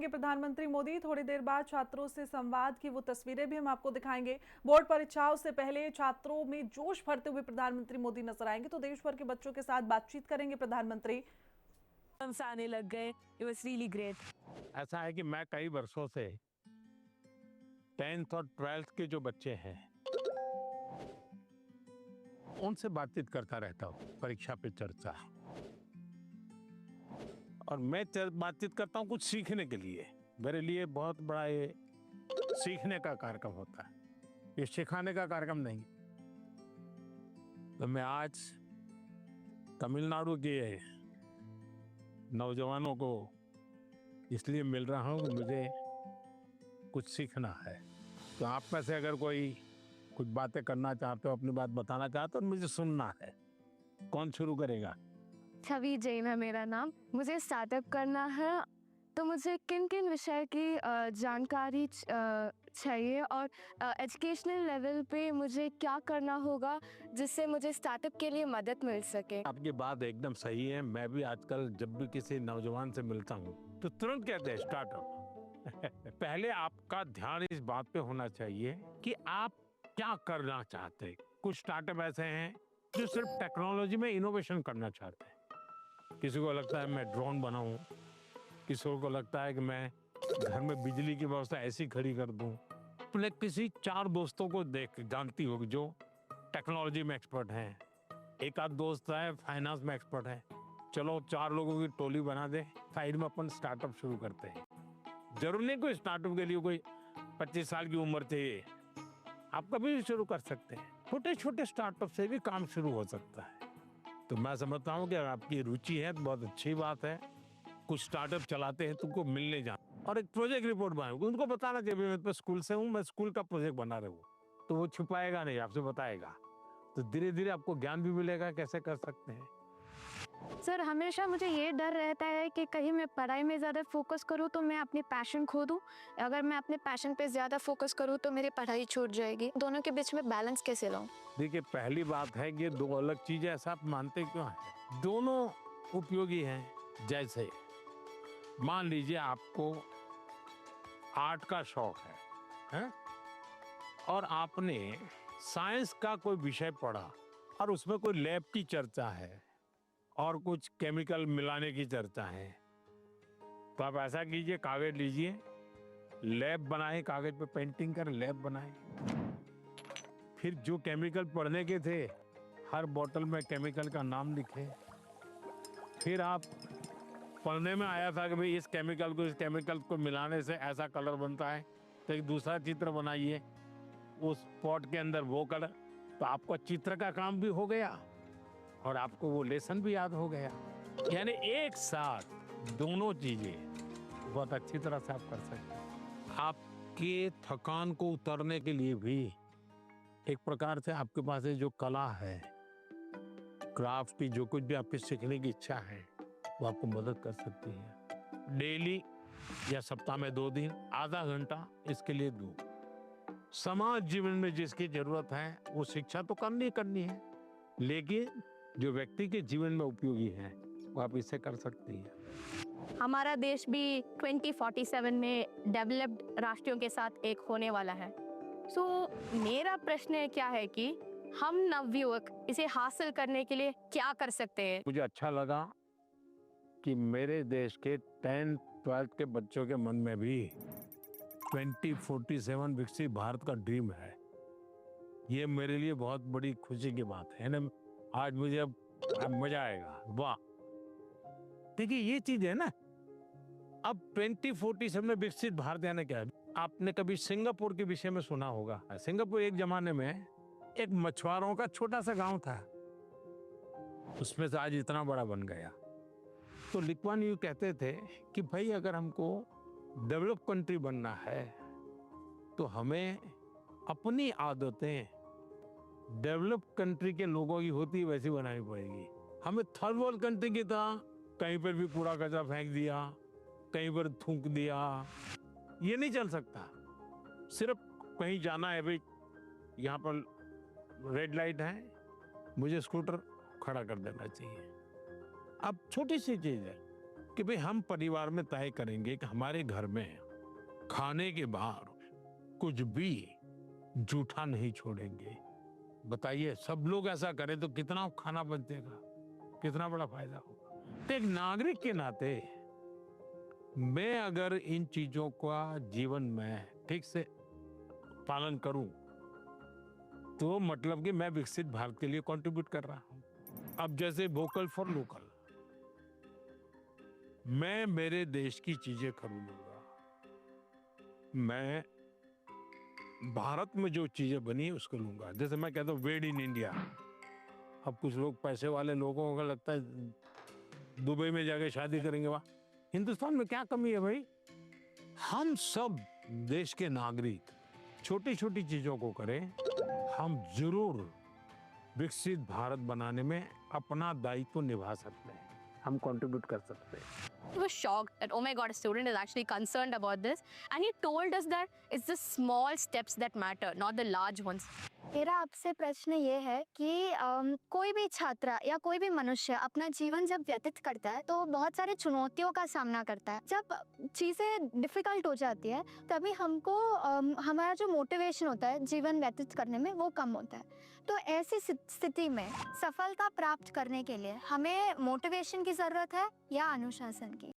करेंगे प्रधानमंत्री मोदी। थोड़ी देर बाद छात्रों से संवाद की वो तस्वीरें भी हम आपको दिखाएंगे। बोर्ड परीक्षाओं से पहले छात्रों में जोश भरते हुए प्रधानमंत्री मोदी नजर आएंगे, तो देश भर के बच्चों के साथ बातचीत करेंगे प्रधानमंत्री। आने लग गए। It was really great. ऐसा है कि मैं कई वर्षों से 10th और 12th के जो बच्चे हैं उनसे बातचीत करता रहता हूँ, परीक्षा पे चर्चा। और मैं बातचीत करता हूँ कुछ सीखने के लिए। मेरे लिए बहुत बड़ा ये सीखने का कार्यक्रम होता है, ये सिखाने का कार्यक्रम नहीं। तो मैं आज तमिलनाडु के नौजवानों को इसलिए मिल रहा हूँ कि मुझे कुछ सीखना है। तो आप में से अगर कोई कुछ बातें करना चाहते हो, अपनी बात बताना चाहते हो, तो मुझे सुनना है। कौन शुरू करेगा? छवि जैन है मेरा नाम। मुझे स्टार्टअप करना है, तो मुझे किन किन विषय की जानकारी चाहिए और एजुकेशनल लेवल पे मुझे क्या करना होगा जिससे मुझे स्टार्टअप के लिए मदद मिल सके। आपकी बात एकदम सही है। मैं भी आजकल जब भी किसी नौजवान से मिलता हूँ तो तुरंत कहते हैं स्टार्टअप। पहले आपका ध्यान इस बात पे होना चाहिए कि आप क्या करना चाहते हैं। कुछ स्टार्टअप ऐसे हैं जो सिर्फ टेक्नोलॉजी में इनोवेशन करना चाहते हैं। किसी को लगता है मैं ड्रोन बनाऊं, किसी को लगता है कि मैं घर में बिजली की व्यवस्था ऐसी खड़ी कर दूं। अपने किसी 4 दोस्तों को देख जानती हो जो टेक्नोलॉजी में एक्सपर्ट हैं। एक आध दोस्त है फाइनेंस में एक्सपर्ट है। चलो 4 लोगों की टोली बना दे, साइड में अपन स्टार्टअप शुरू करते हैं। जरूर नहीं कोई स्टार्टअप के लिए कोई 25 साल की उम्र चाहिए, आप कभी भी शुरू कर सकते हैं। छोटे छोटे स्टार्टअप से भी काम शुरू हो सकता है। तो मैं समझता हूँ कि अगर आपकी रुचि है तो बहुत अच्छी बात है। कुछ स्टार्टअप चलाते हैं, तुमको मिलने जाना और एक प्रोजेक्ट रिपोर्ट बनाओ, उनको बताना चाहिए मैं तो स्कूल से हूँ, मैं स्कूल का प्रोजेक्ट बना रहा हूँ। तो वो छुपाएगा नहीं, आपसे बताएगा। तो धीरे धीरे आपको ज्ञान भी मिलेगा कैसे कर सकते हैं। सर, हमेशा मुझे ये डर रहता है कि कहीं मैं पढ़ाई में ज़्यादा फोकस करूँ तो मैं अपनी पैशन खो दूँ। अगर मैं अपने पैशन पे ज़्यादा फोकस करूँ तो मेरी पढ़ाई छूट जाएगी। दोनों के बीच में बैलेंस कैसे लाऊं? देखिए, पहली बात है कि 2 अलग चीजें, ऐसा आप मानते क्यों हैं? दोनों उपयोगी हैं। जैसे मान लीजिए आपको आर्ट का शौक है? और आपने साइंस का कोई विषय पढ़ा और उसमें कोई लैब की चर्चा है और कुछ केमिकल मिलाने की चर्चा है। तो आप ऐसा कीजिए, कागज लीजिए, लैब बनाए, कागज पे पेंटिंग कर लैब बनाए। फिर जो केमिकल पढ़ने के थे, हर बोतल में केमिकल का नाम लिखे। फिर आप पढ़ने में आया था कि भाई इस केमिकल को मिलाने से ऐसा कलर बनता है, तो एक दूसरा चित्र बनाइए, उस पॉट के अंदर वो कलर। तो आपका चित्र का काम भी हो गया और आपको वो लेसन भी याद हो गया। यानी एक साथ दोनों चीजें बहुत अच्छी तरह से आप कर सकते हैं। आपके थकान को उतरने के लिए भी एक प्रकार से आपके पास जो कला है, क्राफ्ट की, जो कुछ भी आपकी सीखने की इच्छा है, वो आपको मदद कर सकती है। डेली या सप्ताह में 2 दिन आधा घंटा इसके लिए दो। समाज जीवन में जिसकी जरूरत है वो शिक्षा तो करनी है, लेकिन जो व्यक्ति के जीवन में उपयोगी है वो आप इससे कर सकती हैं। हमारा देश भी 2047 में डेवलप्ड राष्ट्रों के साथ एक होने वाला है। मेरा प्रश्न क्या है कि हम नवयुवक इसे हासिल करने के लिए क्या कर सकते हैं? मुझे अच्छा लगा कि मेरे देश के 10th 12th के बच्चों के मन में भी 2047 विकसित भारत का ड्रीम है। ये मेरे लिए बहुत बड़ी खुशी की बात है ना। आज मुझे अब मजा आएगा। वाह, देखिए ये चीज है ना। अब 2047 में विकसित भारत यानी क्या है? आपने कभी सिंगापुर के विषय में सुना होगा। सिंगापुर एक जमाने में एक मछुआरों का छोटा सा गांव था, उसमें से आज इतना बड़ा बन गया। तो ली कुआन यू कहते थे कि भाई अगर हमको डेवलप कंट्री बनना है तो हमें अपनी आदतें डेवलप कंट्री के लोगों की होती वैसी बनानी पड़ेगी। हमें थर्ड वर्ल्ड कंट्री की तरह कहीं पर भी कूड़ा कचरा फेंक दिया, कहीं पर थूक दिया, ये नहीं चल सकता। सिर्फ कहीं जाना है, भाई यहाँ पर रेड लाइट है, मुझे स्कूटर खड़ा कर देना चाहिए। अब छोटी सी चीज है, कि भाई हम परिवार में तय करेंगे कि हमारे घर में खाने के बाद कुछ भी जूठा नहीं छोड़ेंगे। बताइए, सब लोग ऐसा करें तो कितना खाना बचेगा, कितना बड़ा फायदा होगा। तो एक नागरिक के नाते मैं अगर इन चीजों का जीवन में ठीक से पालन करूं तो मतलब कि मैं विकसित भारत के लिए कंट्रीब्यूट कर रहा हूं। अब जैसे वोकल फॉर लोकल, मैं मेरे देश की चीजें खरीदूंगा, मैं भारत में जो चीजें बनी उसको लूंगा। जैसे मैं कहता हूँ मेड इन इंडिया। अब कुछ लोग, पैसे वाले लोगों को लगता है दुबई में जाके शादी करेंगे। वहां हिंदुस्तान में क्या कमी है भाई? हम सब देश के नागरिक छोटी छोटी चीजों को करें, हम जरूर विकसित भारत बनाने में अपना दायित्व निभा सकते हैं, हम कंट्रीब्यूट कर सकते हैं। He was shocked that, oh my God, a student is actually concerned about this. And he told us that it's the small steps that matter, not the large ones. मेरा आपसे प्रश्न ये है कि कोई भी छात्र या कोई भी मनुष्य अपना जीवन जब व्यतीत करता है तो बहुत सारे चुनौतियों का सामना करता है। जब चीज़ें डिफ़िकल्ट हो जाती है तभी हमको हमारा जो मोटिवेशन होता है जीवन व्यतीत करने में वो कम होता है। तो ऐसी स्थिति में सफलता प्राप्त करने के लिए हमें मोटिवेशन की ज़रूरत है या अनुशासन की?